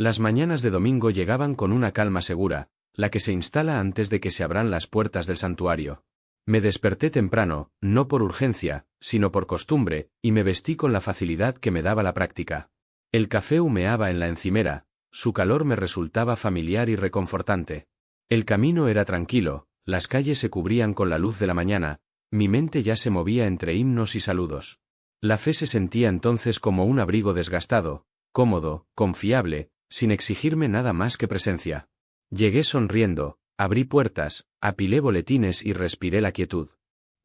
Las mañanas de domingo llegaban con una calma segura, la que se instala antes de que se abran las puertas del santuario. Me desperté temprano, no por urgencia, sino por costumbre, y me vestí con la facilidad que me daba la práctica. El café humeaba en la encimera, su calor me resultaba familiar y reconfortante. El camino era tranquilo, las calles se cubrían con la luz de la mañana, mi mente ya se movía entre himnos y saludos. La fe se sentía entonces como un abrigo desgastado, cómodo, confiable, sin exigirme nada más que presencia. Llegué sonriendo, abrí puertas, apilé boletines y respiré la quietud.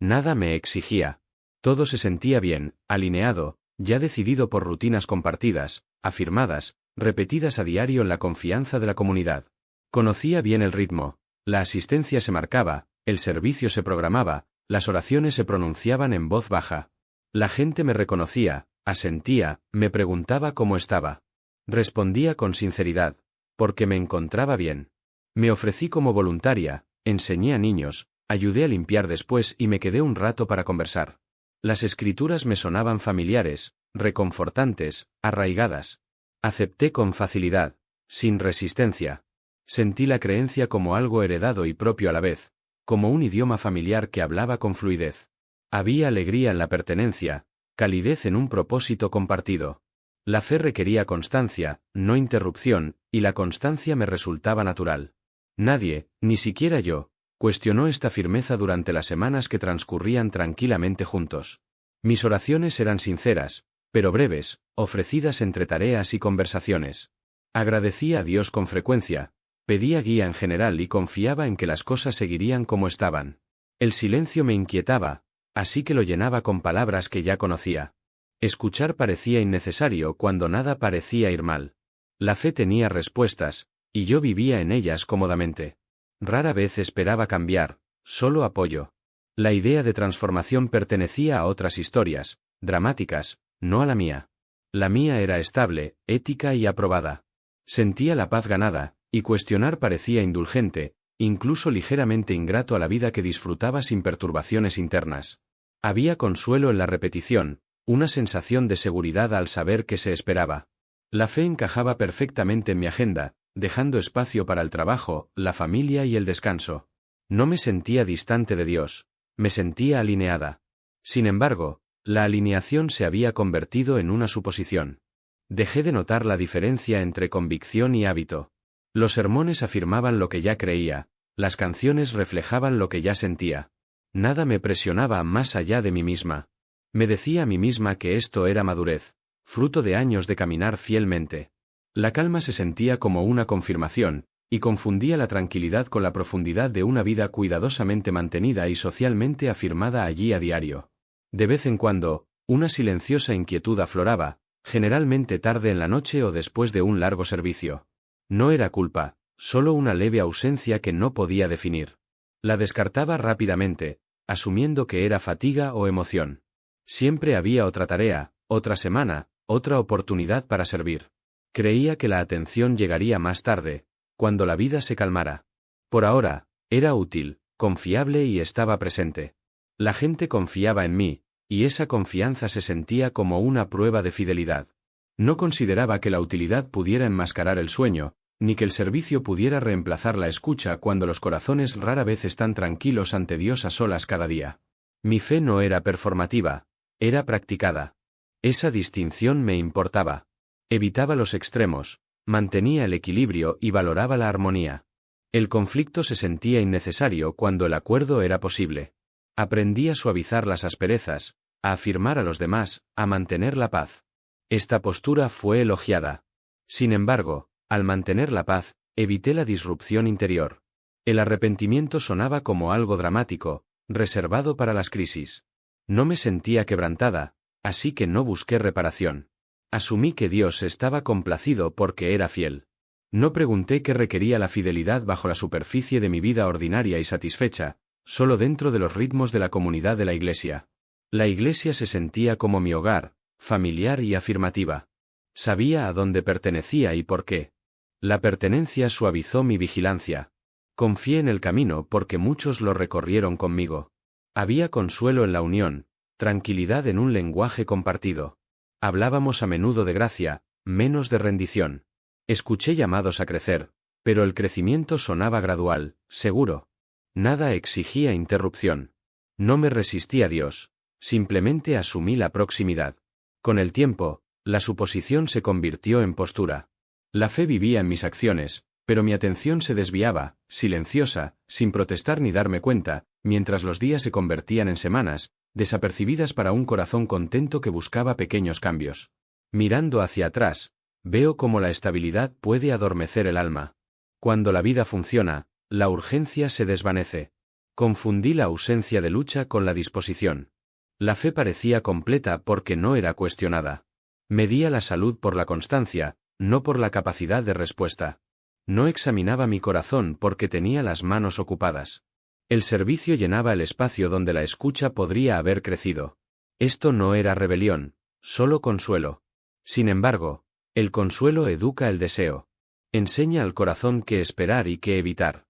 Nada me exigía. Todo se sentía bien, alineado, ya decidido por rutinas compartidas, afirmadas, repetidas a diario en la confianza de la comunidad. Conocía bien el ritmo, la asistencia se marcaba, el servicio se programaba, las oraciones se pronunciaban en voz baja. La gente me reconocía, asentía, me preguntaba cómo estaba. Respondía con sinceridad, porque me encontraba bien. Me ofrecí como voluntaria, enseñé a niños, ayudé a limpiar después y me quedé un rato para conversar. Las escrituras me sonaban familiares, reconfortantes, arraigadas. Acepté con facilidad, sin resistencia. Sentí la creencia como algo heredado y propio a la vez, como un idioma familiar que hablaba con fluidez. Había alegría en la pertenencia, calidez en un propósito compartido. La fe requería constancia, no interrupción, y la constancia me resultaba natural. Nadie, ni siquiera yo, cuestionó esta firmeza durante las semanas que transcurrían tranquilamente juntos. Mis oraciones eran sinceras, pero breves, ofrecidas entre tareas y conversaciones. Agradecía a Dios con frecuencia, pedía guía en general y confiaba en que las cosas seguirían como estaban. El silencio me inquietaba, así que lo llenaba con palabras que ya conocía. Escuchar parecía innecesario cuando nada parecía ir mal. La fe tenía respuestas, y yo vivía en ellas cómodamente. Rara vez esperaba cambiar, solo apoyo. La idea de transformación pertenecía a otras historias, dramáticas, no a la mía. La mía era estable, ética y aprobada. Sentía la paz ganada, y cuestionar parecía indulgente, incluso ligeramente ingrato a la vida que disfrutaba sin perturbaciones internas. Había consuelo en la repetición, una sensación de seguridad al saber que se esperaba. La fe encajaba perfectamente en mi agenda, dejando espacio para el trabajo, la familia y el descanso. No me sentía distante de Dios, me sentía alineada. Sin embargo, la alineación se había convertido en una suposición. Dejé de notar la diferencia entre convicción y hábito. Los sermones afirmaban lo que ya creía, las canciones reflejaban lo que ya sentía. Nada me presionaba más allá de mí misma. Me decía a mí misma que esto era madurez, fruto de años de caminar fielmente. La calma se sentía como una confirmación, y confundía la tranquilidad con la profundidad de una vida cuidadosamente mantenida y socialmente afirmada allí a diario. De vez en cuando, una silenciosa inquietud afloraba, generalmente tarde en la noche o después de un largo servicio. No era culpa, solo una leve ausencia que no podía definir. La descartaba rápidamente, asumiendo que era fatiga o emoción. Siempre había otra tarea, otra semana, otra oportunidad para servir. Creía que la atención llegaría más tarde, cuando la vida se calmara. Por ahora, era útil, confiable y estaba presente. La gente confiaba en mí, y esa confianza se sentía como una prueba de fidelidad. No consideraba que la utilidad pudiera enmascarar el sueño, ni que el servicio pudiera reemplazar la escucha cuando los corazones rara vez están tranquilos ante Dios a solas cada día. Mi fe no era performativa, era practicada. Esa distinción me importaba. Evitaba los extremos, mantenía el equilibrio y valoraba la armonía. El conflicto se sentía innecesario cuando el acuerdo era posible. Aprendí a suavizar las asperezas, a afirmar a los demás, a mantener la paz. Esta postura fue elogiada. Sin embargo, al mantener la paz, evité la disrupción interior. El arrepentimiento sonaba como algo dramático, reservado para las crisis. No me sentía quebrantada, así que no busqué reparación. Asumí que Dios estaba complacido porque era fiel. No pregunté qué requería la fidelidad bajo la superficie de mi vida ordinaria y satisfecha, solo dentro de los ritmos de la comunidad de la Iglesia. La Iglesia se sentía como mi hogar, familiar y afirmativa. Sabía a dónde pertenecía y por qué. La pertenencia suavizó mi vigilancia. Confié en el camino porque muchos lo recorrieron conmigo. Había consuelo en la unión, tranquilidad en un lenguaje compartido. Hablábamos a menudo de gracia, menos de rendición. Escuché llamados a crecer, pero el crecimiento sonaba gradual, seguro. Nada exigía interrupción. No me resistí a Dios, simplemente asumí la proximidad. Con el tiempo, la suposición se convirtió en postura. La fe vivía en mis acciones, pero mi atención se desviaba, silenciosa, sin protestar ni darme cuenta, mientras los días se convertían en semanas, desapercibidas para un corazón contento que buscaba pequeños cambios. Mirando hacia atrás, veo cómo la estabilidad puede adormecer el alma. Cuando la vida funciona, la urgencia se desvanece. Confundí la ausencia de lucha con la disposición. La fe parecía completa porque no era cuestionada. Medía la salud por la constancia, no por la capacidad de respuesta. No examinaba mi corazón porque tenía las manos ocupadas. El servicio llenaba el espacio donde la escucha podría haber crecido. Esto no era rebelión, solo consuelo. Sin embargo, el consuelo educa el deseo. Enseña al corazón qué esperar y qué evitar.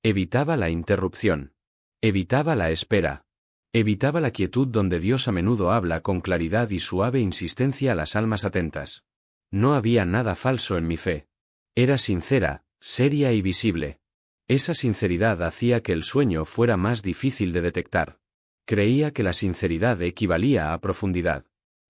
Evitaba la interrupción. Evitaba la espera. Evitaba la quietud donde Dios a menudo habla con claridad y suave insistencia a las almas atentas. No había nada falso en mi fe. Era sincera, seria y visible. Esa sinceridad hacía que el sueño fuera más difícil de detectar. Creía que la sinceridad equivalía a profundidad.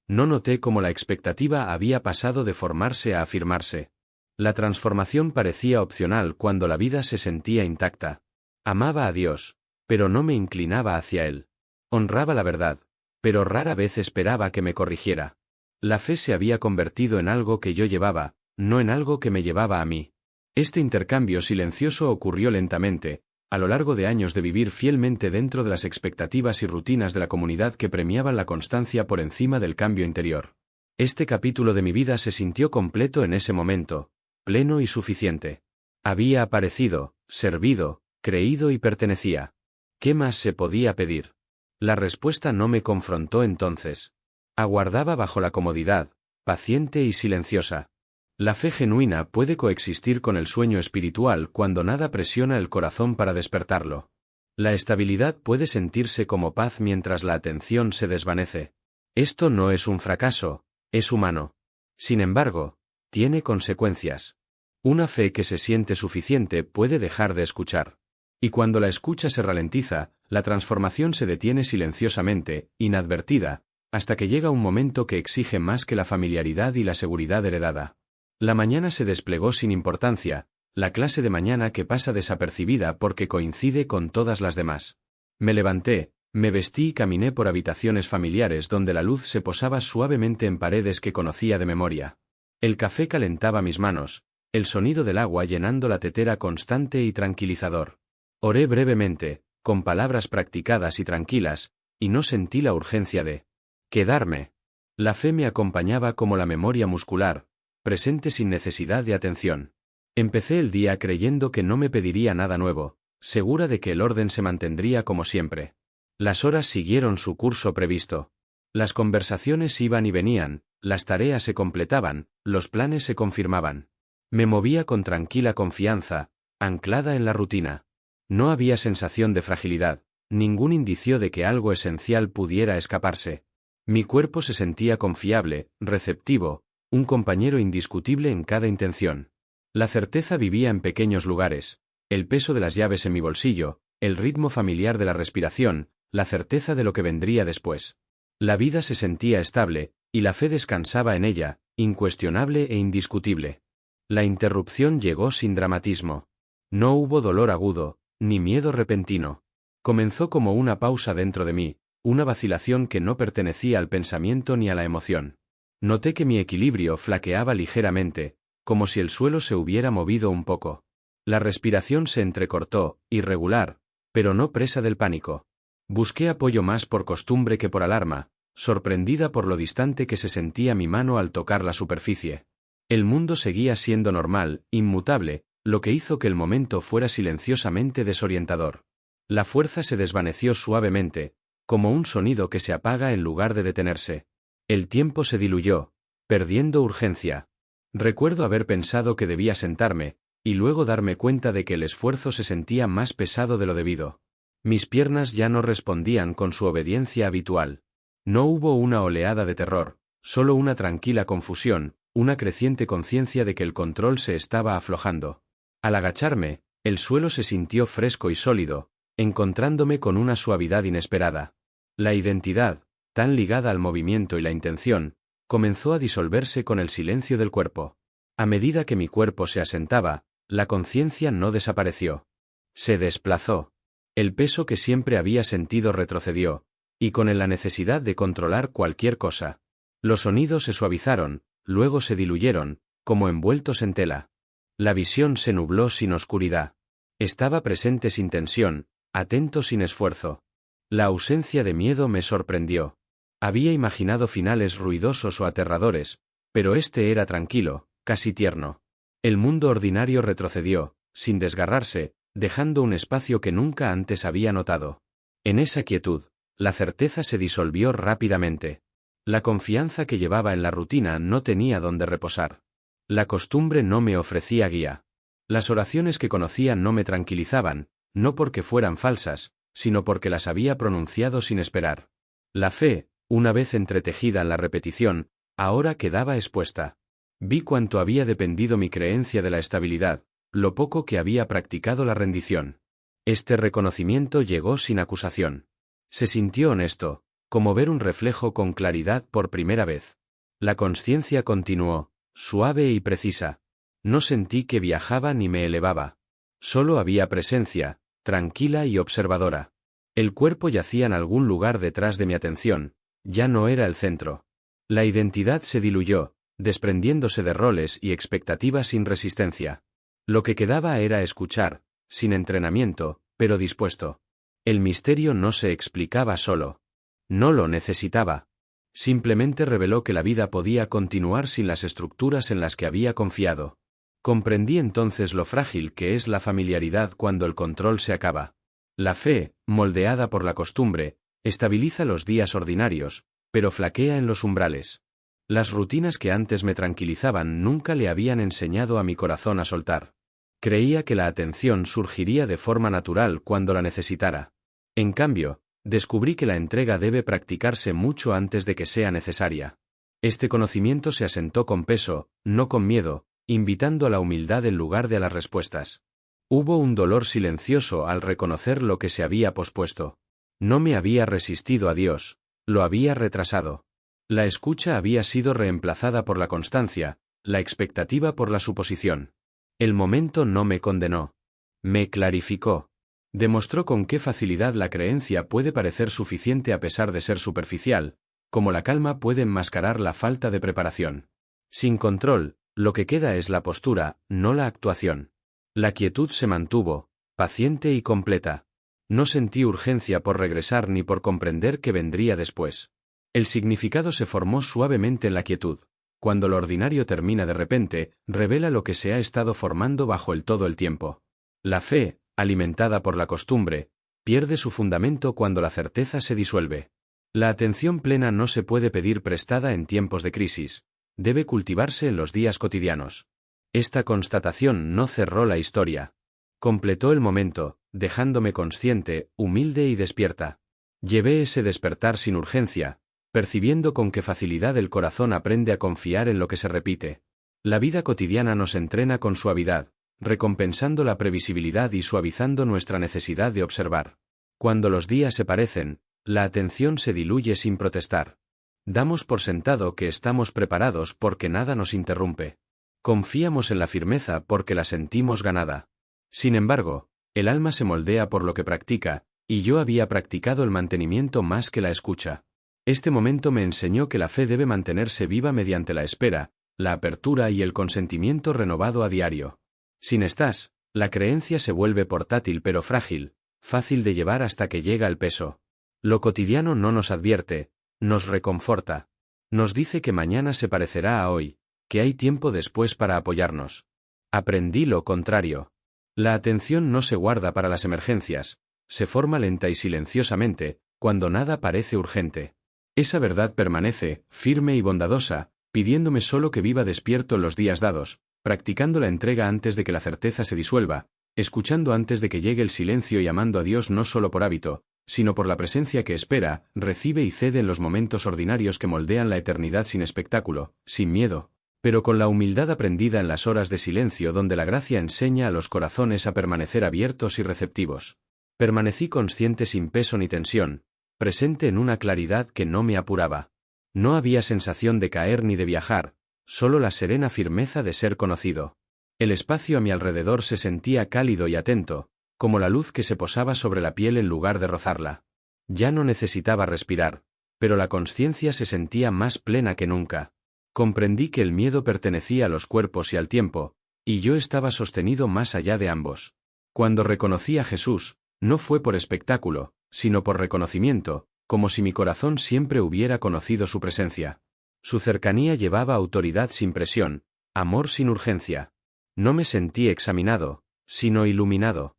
No noté cómo la expectativa había pasado de formarse a afirmarse. La transformación parecía opcional cuando la vida se sentía intacta. Amaba a Dios, pero no me inclinaba hacia Él. Honraba la verdad, pero rara vez esperaba que me corrigiera. La fe se había convertido en algo que yo llevaba, no en algo que me llevaba a mí. Este intercambio silencioso ocurrió lentamente, a lo largo de años de vivir fielmente dentro de las expectativas y rutinas de la comunidad que premiaban la constancia por encima del cambio interior. Este capítulo de mi vida se sintió completo en ese momento, pleno y suficiente. Había aparecido, servido, creído y pertenecía. ¿Qué más se podía pedir? La respuesta no me confrontó entonces. Aguardaba bajo la comodidad, paciente y silenciosa. La fe genuina puede coexistir con el sueño espiritual cuando nada presiona el corazón para despertarlo. La estabilidad puede sentirse como paz mientras la atención se desvanece. Esto no es un fracaso, es humano. Sin embargo, tiene consecuencias. Una fe que se siente suficiente puede dejar de escuchar. Y cuando la escucha se ralentiza, la transformación se detiene silenciosamente, inadvertida, hasta que llega un momento que exige más que la familiaridad y la seguridad heredada. La mañana se desplegó sin importancia, la clase de mañana que pasa desapercibida porque coincide con todas las demás. Me levanté, me vestí y caminé por habitaciones familiares donde la luz se posaba suavemente en paredes que conocía de memoria. El café calentaba mis manos, el sonido del agua llenando la tetera constante y tranquilizador. Oré brevemente, con palabras practicadas y tranquilas, y no sentí la urgencia de quedarme. La fe me acompañaba como la memoria muscular, presente sin necesidad de atención. Empecé el día creyendo que no me pediría nada nuevo, segura de que el orden se mantendría como siempre. Las horas siguieron su curso previsto. Las conversaciones iban y venían, las tareas se completaban, los planes se confirmaban. Me movía con tranquila confianza, anclada en la rutina. No había sensación de fragilidad, ningún indicio de que algo esencial pudiera escaparse. Mi cuerpo se sentía confiable, receptivo, un compañero indiscutible en cada intención. La certeza vivía en pequeños lugares, el peso de las llaves en mi bolsillo, el ritmo familiar de la respiración, la certeza de lo que vendría después. La vida se sentía estable, y la fe descansaba en ella, incuestionable e indiscutible. La interrupción llegó sin dramatismo. No hubo dolor agudo, ni miedo repentino. Comenzó como una pausa dentro de mí, una vacilación que no pertenecía al pensamiento ni a la emoción. Noté que mi equilibrio flaqueaba ligeramente, como si el suelo se hubiera movido un poco. La respiración se entrecortó, irregular, pero no presa del pánico. Busqué apoyo más por costumbre que por alarma, sorprendida por lo distante que se sentía mi mano al tocar la superficie. El mundo seguía siendo normal, inmutable, lo que hizo que el momento fuera silenciosamente desorientador. La fuerza se desvaneció suavemente, como un sonido que se apaga en lugar de detenerse. El tiempo se diluyó, perdiendo urgencia. Recuerdo haber pensado que debía sentarme, y luego darme cuenta de que el esfuerzo se sentía más pesado de lo debido. Mis piernas ya no respondían con su obediencia habitual. No hubo una oleada de terror, solo una tranquila confusión, una creciente conciencia de que el control se estaba aflojando. Al agacharme, el suelo se sintió fresco y sólido, encontrándome con una suavidad inesperada. La identidad, tan ligada al movimiento y la intención, comenzó a disolverse con el silencio del cuerpo. A medida que mi cuerpo se asentaba, la conciencia no desapareció. Se desplazó. El peso que siempre había sentido retrocedió, y con él la necesidad de controlar cualquier cosa. Los sonidos se suavizaron, luego se diluyeron, como envueltos en tela. La visión se nubló sin oscuridad. Estaba presente sin tensión, atento sin esfuerzo. La ausencia de miedo me sorprendió. Había imaginado finales ruidosos o aterradores, pero este era tranquilo, casi tierno. El mundo ordinario retrocedió, sin desgarrarse, dejando un espacio que nunca antes había notado. En esa quietud, la certeza se disolvió rápidamente. La confianza que llevaba en la rutina no tenía dónde reposar. La costumbre no me ofrecía guía. Las oraciones que conocía no me tranquilizaban, no porque fueran falsas, sino porque las había pronunciado sin esperar. La fe, una vez entretejida en la repetición, ahora quedaba expuesta. Vi cuánto había dependido mi creencia de la estabilidad, lo poco que había practicado la rendición. Este reconocimiento llegó sin acusación. Se sintió honesto, como ver un reflejo con claridad por primera vez. La consciencia continuó, suave y precisa. No sentí que viajaba ni me elevaba. Solo había presencia, tranquila y observadora. El cuerpo yacía en algún lugar detrás de mi atención, ya no era el centro. La identidad se diluyó, desprendiéndose de roles y expectativas sin resistencia. Lo que quedaba era escuchar, sin entrenamiento, pero dispuesto. El misterio no se explicaba solo. No lo necesitaba. Simplemente reveló que la vida podía continuar sin las estructuras en las que había confiado. Comprendí entonces lo frágil que es la familiaridad cuando el control se acaba. La fe, moldeada por la costumbre, estabiliza los días ordinarios, pero flaquea en los umbrales. Las rutinas que antes me tranquilizaban nunca le habían enseñado a mi corazón a soltar. Creía que la atención surgiría de forma natural cuando la necesitara. En cambio, descubrí que la entrega debe practicarse mucho antes de que sea necesaria. Este conocimiento se asentó con peso, no con miedo, invitando a la humildad en lugar de a las respuestas. Hubo un dolor silencioso al reconocer lo que se había pospuesto. No me había resistido a Dios, lo había retrasado. La escucha había sido reemplazada por la constancia, la expectativa por la suposición. El momento no me condenó. Me clarificó. Demostró con qué facilidad la creencia puede parecer suficiente a pesar de ser superficial, como la calma puede enmascarar la falta de preparación. Sin control, lo que queda es la postura, no la actuación. La quietud se mantuvo, paciente y completa. No sentí urgencia por regresar ni por comprender qué vendría después. El significado se formó suavemente en la quietud. Cuando lo ordinario termina de repente, revela lo que se ha estado formando bajo el todo el tiempo. La fe, alimentada por la costumbre, pierde su fundamento cuando la certeza se disuelve. La atención plena no se puede pedir prestada en tiempos de crisis, debe cultivarse en los días cotidianos. Esta constatación no cerró la historia. Completó el momento, dejándome consciente, humilde y despierta. Llevé ese despertar sin urgencia, percibiendo con qué facilidad el corazón aprende a confiar en lo que se repite. La vida cotidiana nos entrena con suavidad, recompensando la previsibilidad y suavizando nuestra necesidad de observar. Cuando los días se parecen, la atención se diluye sin protestar. Damos por sentado que estamos preparados porque nada nos interrumpe. Confiamos en la firmeza porque la sentimos ganada. Sin embargo, el alma se moldea por lo que practica, y yo había practicado el mantenimiento más que la escucha. Este momento me enseñó que la fe debe mantenerse viva mediante la espera, la apertura y el consentimiento renovado a diario. Sin estas, la creencia se vuelve portátil pero frágil, fácil de llevar hasta que llega el peso. Lo cotidiano no nos advierte, nos reconforta. Nos dice que mañana se parecerá a hoy, que hay tiempo después para apoyarnos. Aprendí lo contrario. La atención no se guarda para las emergencias, se forma lenta y silenciosamente, cuando nada parece urgente. Esa verdad permanece, firme y bondadosa, pidiéndome solo que viva despierto en los días dados, practicando la entrega antes de que la certeza se disuelva, escuchando antes de que llegue el silencio y amando a Dios no solo por hábito, sino por la presencia que espera, recibe y cede en los momentos ordinarios que moldean la eternidad sin espectáculo, sin miedo, pero con la humildad aprendida en las horas de silencio donde la gracia enseña a los corazones a permanecer abiertos y receptivos. Permanecí consciente sin peso ni tensión, presente en una claridad que no me apuraba. No había sensación de caer ni de viajar, solo la serena firmeza de ser conocido. El espacio a mi alrededor se sentía cálido y atento, como la luz que se posaba sobre la piel en lugar de rozarla. Ya no necesitaba respirar, pero la consciencia se sentía más plena que nunca. Comprendí que el miedo pertenecía a los cuerpos y al tiempo, y yo estaba sostenido más allá de ambos. Cuando reconocí a Jesús, no fue por espectáculo, sino por reconocimiento, como si mi corazón siempre hubiera conocido su presencia. Su cercanía llevaba autoridad sin presión, amor sin urgencia. No me sentí examinado, sino iluminado.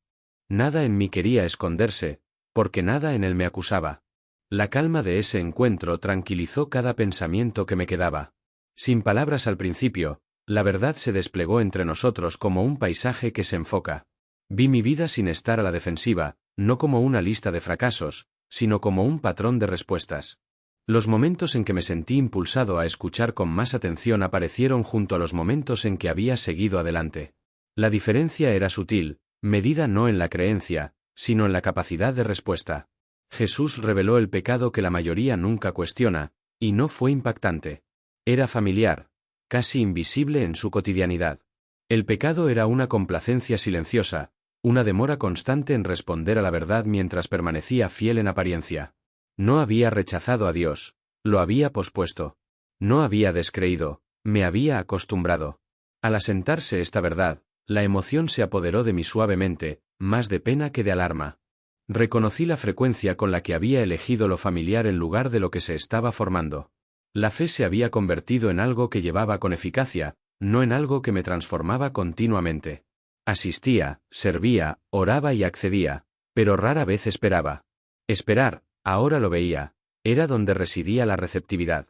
Nada en mí quería esconderse, porque nada en él me acusaba. La calma de ese encuentro tranquilizó cada pensamiento que me quedaba. Sin palabras al principio, la verdad se desplegó entre nosotros como un paisaje que se enfoca. Vi mi vida sin estar a la defensiva, no como una lista de fracasos, sino como un patrón de respuestas. Los momentos en que me sentí impulsado a escuchar con más atención aparecieron junto a los momentos en que había seguido adelante. La diferencia era sutil, medida no en la creencia, sino en la capacidad de respuesta. Jesús reveló el pecado que la mayoría nunca cuestiona, y no fue impactante. Era familiar, casi invisible en su cotidianidad. El pecado era una complacencia silenciosa, una demora constante en responder a la verdad mientras permanecía fiel en apariencia. No había rechazado a Dios, lo había pospuesto. No había descreído, me había acostumbrado. Al asentarse esta verdad, la emoción se apoderó de mí suavemente, más de pena que de alarma. Reconocí la frecuencia con la que había elegido lo familiar en lugar de lo que se estaba formando. La fe se había convertido en algo que llevaba con eficacia, no en algo que me transformaba continuamente. Asistía, servía, oraba y accedía, pero rara vez esperaba. Esperar, ahora lo veía, era donde residía la receptividad.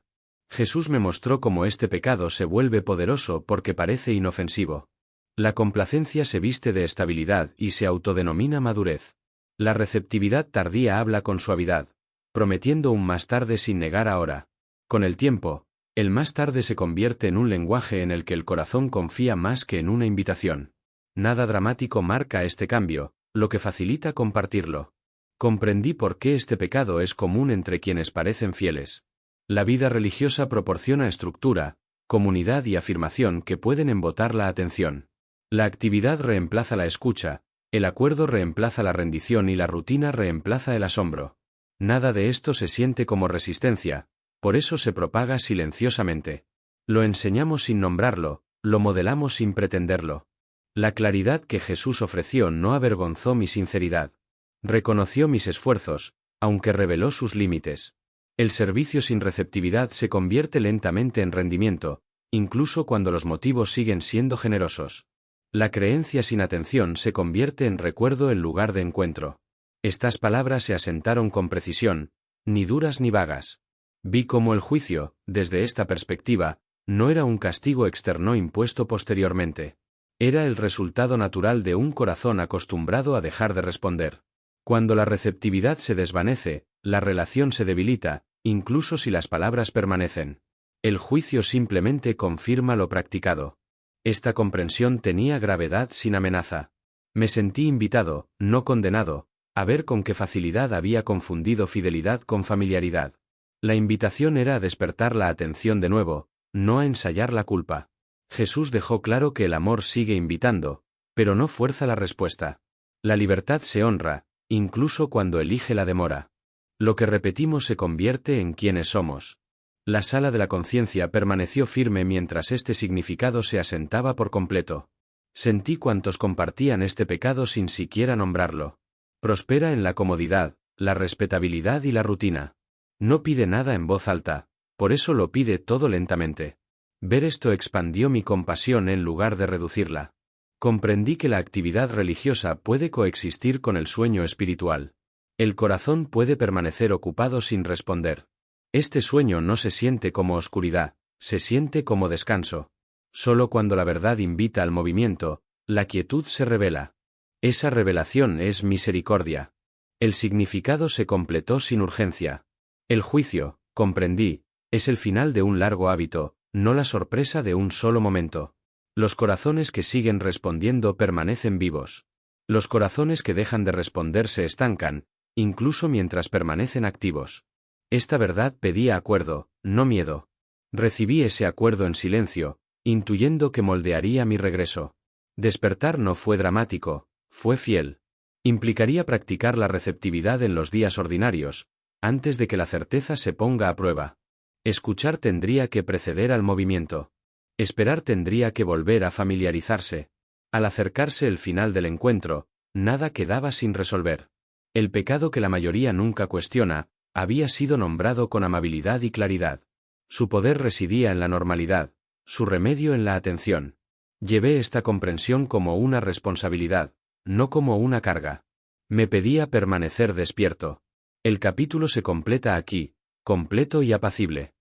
Jesús me mostró cómo este pecado se vuelve poderoso porque parece inofensivo. La complacencia se viste de estabilidad y se autodenomina madurez. La receptividad tardía habla con suavidad, prometiendo un más tarde sin negar ahora. Con el tiempo, el más tarde se convierte en un lenguaje en el que el corazón confía más que en una invitación. Nada dramático marca este cambio, lo que facilita compartirlo. Comprendí por qué este pecado es común entre quienes parecen fieles. La vida religiosa proporciona estructura, comunidad y afirmación que pueden embotar la atención. La actividad reemplaza la escucha, el acuerdo reemplaza la rendición y la rutina reemplaza el asombro. Nada de esto se siente como resistencia, por eso se propaga silenciosamente. Lo enseñamos sin nombrarlo, lo modelamos sin pretenderlo. La claridad que Jesús ofreció no avergonzó mi sinceridad. Reconoció mis esfuerzos, aunque reveló sus límites. El servicio sin receptividad se convierte lentamente en rendimiento, incluso cuando los motivos siguen siendo generosos. La creencia sin atención se convierte en recuerdo en lugar de encuentro. Estas palabras se asentaron con precisión, ni duras ni vagas. Vi cómo el juicio, desde esta perspectiva, no era un castigo externo impuesto posteriormente. Era el resultado natural de un corazón acostumbrado a dejar de responder. Cuando la receptividad se desvanece, la relación se debilita, incluso si las palabras permanecen. El juicio simplemente confirma lo practicado. Esta comprensión tenía gravedad sin amenaza. Me sentí invitado, no condenado, a ver con qué facilidad había confundido fidelidad con familiaridad. La invitación era a despertar la atención de nuevo, no a ensayar la culpa. Jesús dejó claro que el amor sigue invitando, pero no fuerza la respuesta. La libertad se honra, incluso cuando elige la demora. Lo que repetimos se convierte en quienes somos. La sala de la conciencia permaneció firme mientras este significado se asentaba por completo. Sentí cuantos compartían este pecado sin siquiera nombrarlo. Prospera en la comodidad, la respetabilidad y la rutina. No pide nada en voz alta, por eso lo pide todo lentamente. Ver esto expandió mi compasión en lugar de reducirla. Comprendí que la actividad religiosa puede coexistir con el sueño espiritual. El corazón puede permanecer ocupado sin responder. Este sueño no se siente como oscuridad, se siente como descanso. Solo cuando la verdad invita al movimiento, la quietud se revela. Esa revelación es misericordia. El significado se completó sin urgencia. El juicio, comprendí, es el final de un largo hábito, no la sorpresa de un solo momento. Los corazones que siguen respondiendo permanecen vivos. Los corazones que dejan de responder se estancan, incluso mientras permanecen activos. Esta verdad pedía acuerdo, no miedo. Recibí ese acuerdo en silencio, intuyendo que moldearía mi regreso. Despertar no fue dramático, fue fiel. Implicaría practicar la receptividad en los días ordinarios, antes de que la certeza se ponga a prueba. Escuchar tendría que preceder al movimiento. Esperar tendría que volver a familiarizarse. Al acercarse el final del encuentro, nada quedaba sin resolver. El pecado que la mayoría nunca cuestiona, había sido nombrado con amabilidad y claridad. Su poder residía en la normalidad, su remedio en la atención. Llevé esta comprensión como una responsabilidad, no como una carga. Me pedía permanecer despierto. El capítulo se completa aquí, completo y apacible.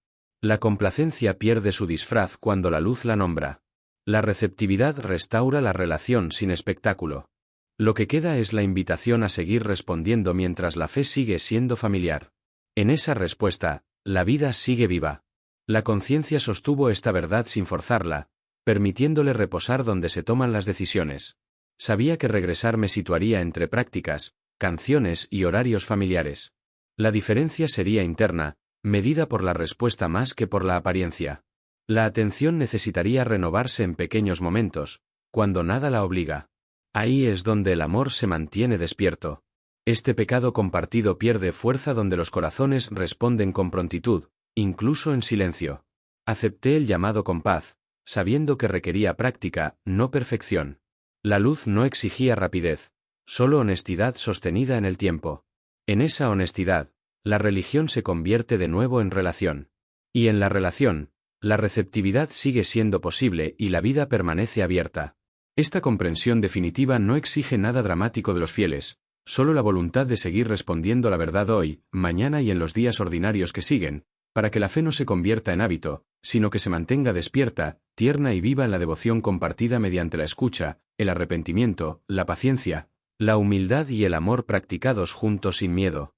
La complacencia pierde su disfraz cuando la luz la nombra. La receptividad restaura la relación sin espectáculo. Lo que queda es la invitación a seguir respondiendo mientras la fe sigue siendo familiar. En esa respuesta, la vida sigue viva. La conciencia sostuvo esta verdad sin forzarla, permitiéndole reposar donde se toman las decisiones. Sabía que regresar me situaría entre prácticas, canciones y horarios familiares. La diferencia sería interna, medida por la respuesta más que por la apariencia. La atención necesitaría renovarse en pequeños momentos, cuando nada la obliga. Ahí es donde el amor se mantiene despierto. Este pecado compartido pierde fuerza donde los corazones responden con prontitud, incluso en silencio. Acepté el llamado con paz, sabiendo que requería práctica, no perfección. La luz no exigía rapidez, solo honestidad sostenida en el tiempo. En esa honestidad, la religión se convierte de nuevo en relación. Y en la relación, la receptividad sigue siendo posible y la vida permanece abierta. Esta comprensión definitiva no exige nada dramático de los fieles, solo la voluntad de seguir respondiendo la verdad hoy, mañana y en los días ordinarios que siguen, para que la fe no se convierta en hábito, sino que se mantenga despierta, tierna y viva en la devoción compartida mediante la escucha, el arrepentimiento, la paciencia, la humildad y el amor practicados juntos sin miedo.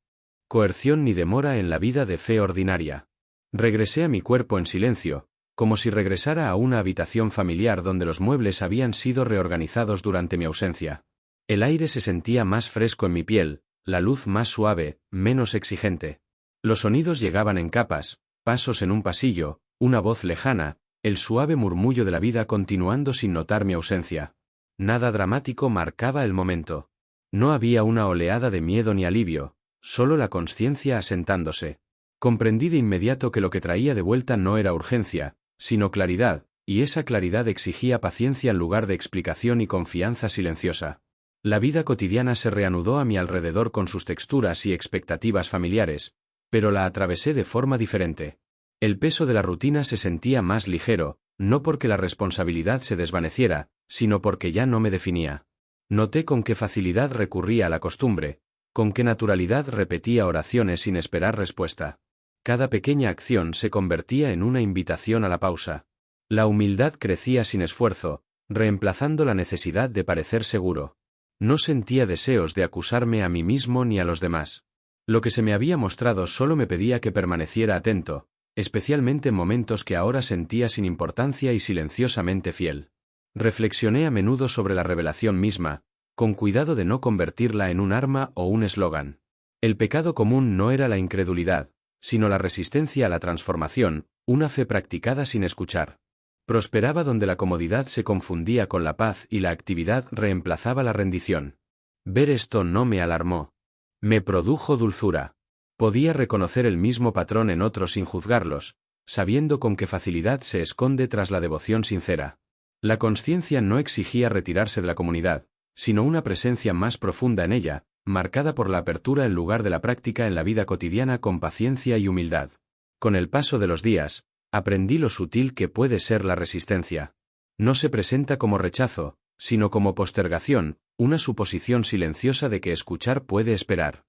Coerción ni demora en la vida de fe ordinaria. Regresé a mi cuerpo en silencio, como si regresara a una habitación familiar donde los muebles habían sido reorganizados durante mi ausencia. El aire se sentía más fresco en mi piel, la luz más suave, menos exigente. Los sonidos llegaban en capas, pasos en un pasillo, una voz lejana, el suave murmullo de la vida continuando sin notar mi ausencia. Nada dramático marcaba el momento. No había una oleada de miedo ni alivio, solo la consciencia asentándose. Comprendí de inmediato que lo que traía de vuelta no era urgencia, sino claridad, y esa claridad exigía paciencia en lugar de explicación y confianza silenciosa. La vida cotidiana se reanudó a mi alrededor con sus texturas y expectativas familiares, pero la atravesé de forma diferente. El peso de la rutina se sentía más ligero, no porque la responsabilidad se desvaneciera, sino porque ya no me definía. Noté con qué facilidad recurría a la costumbre, con qué naturalidad repetía oraciones sin esperar respuesta. Cada pequeña acción se convertía en una invitación a la pausa. La humildad crecía sin esfuerzo, reemplazando la necesidad de parecer seguro. No sentía deseos de acusarme a mí mismo ni a los demás. Lo que se me había mostrado solo me pedía que permaneciera atento, especialmente en momentos que ahora sentía sin importancia y silenciosamente fiel. Reflexioné a menudo sobre la revelación misma, con cuidado de no convertirla en un arma o un eslogan. El pecado común no era la incredulidad, sino la resistencia a la transformación, una fe practicada sin escuchar. Prosperaba donde la comodidad se confundía con la paz y la actividad reemplazaba la rendición. Ver esto no me alarmó. Me produjo dulzura. Podía reconocer el mismo patrón en otros sin juzgarlos, sabiendo con qué facilidad se esconde tras la devoción sincera. La consciencia no exigía retirarse de la comunidad, sino una presencia más profunda en ella, marcada por la apertura en lugar de la práctica en la vida cotidiana con paciencia y humildad. Con el paso de los días, aprendí lo sutil que puede ser la resistencia. No se presenta como rechazo, sino como postergación, una suposición silenciosa de que escuchar puede esperar.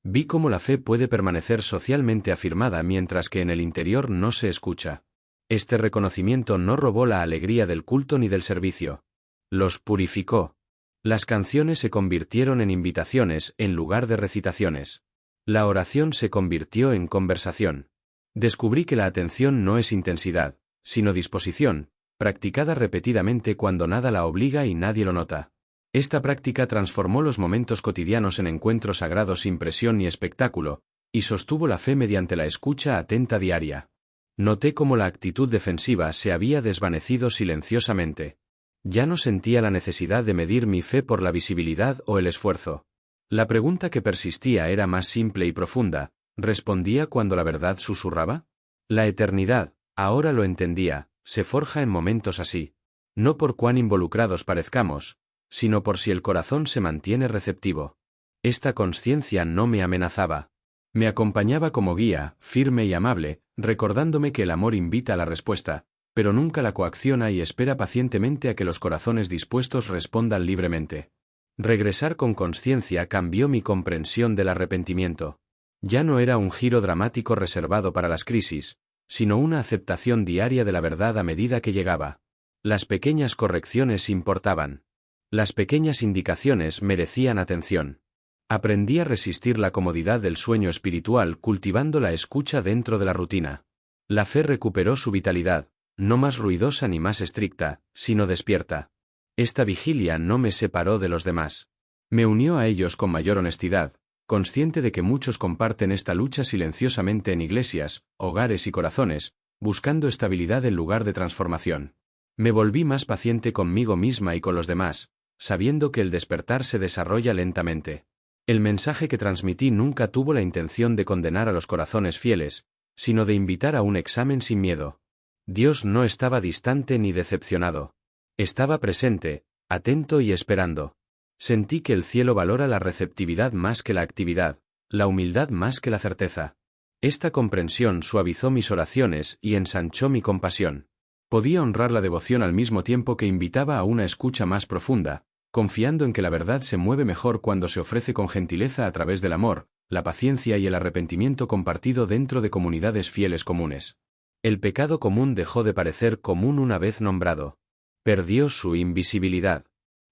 Vi cómo la fe puede permanecer socialmente afirmada mientras que en el interior no se escucha. Este reconocimiento no robó la alegría del culto ni del servicio. Los purificó. Las canciones se convirtieron en invitaciones en lugar de recitaciones. La oración se convirtió en conversación. Descubrí que la atención no es intensidad, sino disposición, practicada repetidamente cuando nada la obliga y nadie lo nota. Esta práctica transformó los momentos cotidianos en encuentros sagrados sin presión ni espectáculo, y sostuvo la fe mediante la escucha atenta diaria. Noté cómo la actitud defensiva se había desvanecido silenciosamente. Ya no sentía la necesidad de medir mi fe por la visibilidad o el esfuerzo. La pregunta que persistía era más simple y profunda: ¿respondía cuando la verdad susurraba? La eternidad, ahora lo entendía, se forja en momentos así. No por cuán involucrados parezcamos, sino por si el corazón se mantiene receptivo. Esta consciencia no me amenazaba. Me acompañaba como guía, firme y amable, recordándome que el amor invita a la respuesta, pero nunca la coacciona y espera pacientemente a que los corazones dispuestos respondan libremente. Regresar con consciencia cambió mi comprensión del arrepentimiento. Ya no era un giro dramático reservado para las crisis, sino una aceptación diaria de la verdad a medida que llegaba. Las pequeñas correcciones importaban. Las pequeñas indicaciones merecían atención. Aprendí a resistir la comodidad del sueño espiritual cultivando la escucha dentro de la rutina. La fe recuperó su vitalidad, no más ruidosa ni más estricta, sino despierta. Esta vigilia no me separó de los demás. Me unió a ellos con mayor honestidad, consciente de que muchos comparten esta lucha silenciosamente en iglesias, hogares y corazones, buscando estabilidad en lugar de transformación. Me volví más paciente conmigo misma y con los demás, sabiendo que el despertar se desarrolla lentamente. El mensaje que transmití nunca tuvo la intención de condenar a los corazones fieles, sino de invitar a un examen sin miedo. Dios no estaba distante ni decepcionado. Estaba presente, atento y esperando. Sentí que el cielo valora la receptividad más que la actividad, la humildad más que la certeza. Esta comprensión suavizó mis oraciones y ensanchó mi compasión. Podía honrar la devoción al mismo tiempo que invitaba a una escucha más profunda, confiando en que la verdad se mueve mejor cuando se ofrece con gentileza a través del amor, la paciencia y el arrepentimiento compartido dentro de comunidades fieles comunes. El pecado común dejó de parecer común una vez nombrado. Perdió su invisibilidad.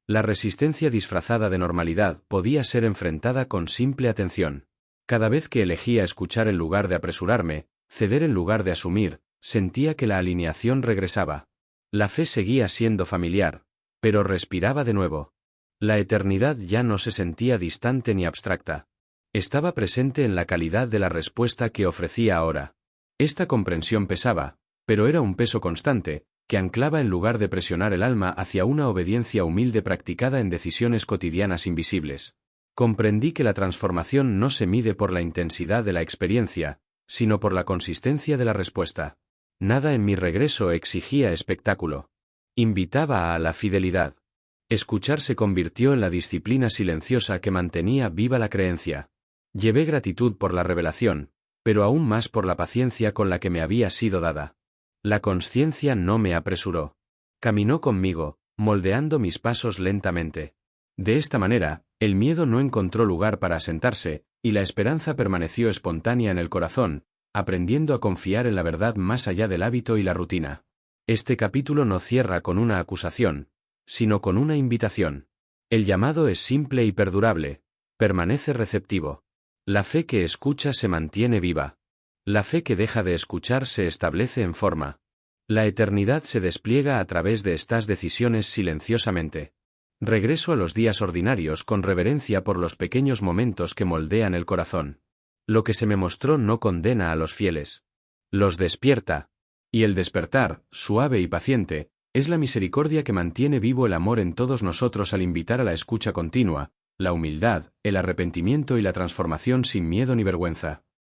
La resistencia disfrazada de normalidad podía ser enfrentada con simple atención. Cada vez que elegía escuchar en lugar de apresurarme, ceder en lugar de asumir, sentía que la alineación regresaba. La fe seguía siendo familiar, pero respiraba de nuevo. La eternidad ya no se sentía distante ni abstracta. Estaba presente en la calidad de la respuesta que ofrecía ahora. Esta comprensión pesaba, pero era un peso constante, que anclaba en lugar de presionar el alma hacia una obediencia humilde practicada en decisiones cotidianas invisibles. Comprendí que la transformación no se mide por la intensidad de la experiencia, sino por la consistencia de la respuesta. Nada en mi regreso exigía espectáculo. Invitaba a la fidelidad. Escuchar se convirtió en la disciplina silenciosa que mantenía viva la creencia. Llevé gratitud por la revelación, pero aún más por la paciencia con la que me había sido dada. La consciencia no me apresuró. Caminó conmigo, moldeando mis pasos lentamente. De esta manera, el miedo no encontró lugar para asentarse, y la esperanza permaneció espontánea en el corazón, aprendiendo a confiar en la verdad más allá del hábito y la rutina. Este capítulo no cierra con una acusación, sino con una invitación. El llamado es simple y perdurable, permanece receptivo. La fe que escucha se mantiene viva. La fe que deja de escuchar se establece en forma. La eternidad se despliega a través de estas decisiones silenciosamente. Regreso a los días ordinarios con reverencia por los pequeños momentos que moldean el corazón. Lo que se me mostró no condena a los fieles. Los despierta. Y el despertar, suave y paciente, es la misericordia que mantiene vivo el amor en todos nosotros al invitar a la escucha continua, la humildad, el arrepentimiento y la transformación sin miedo ni vergüenza.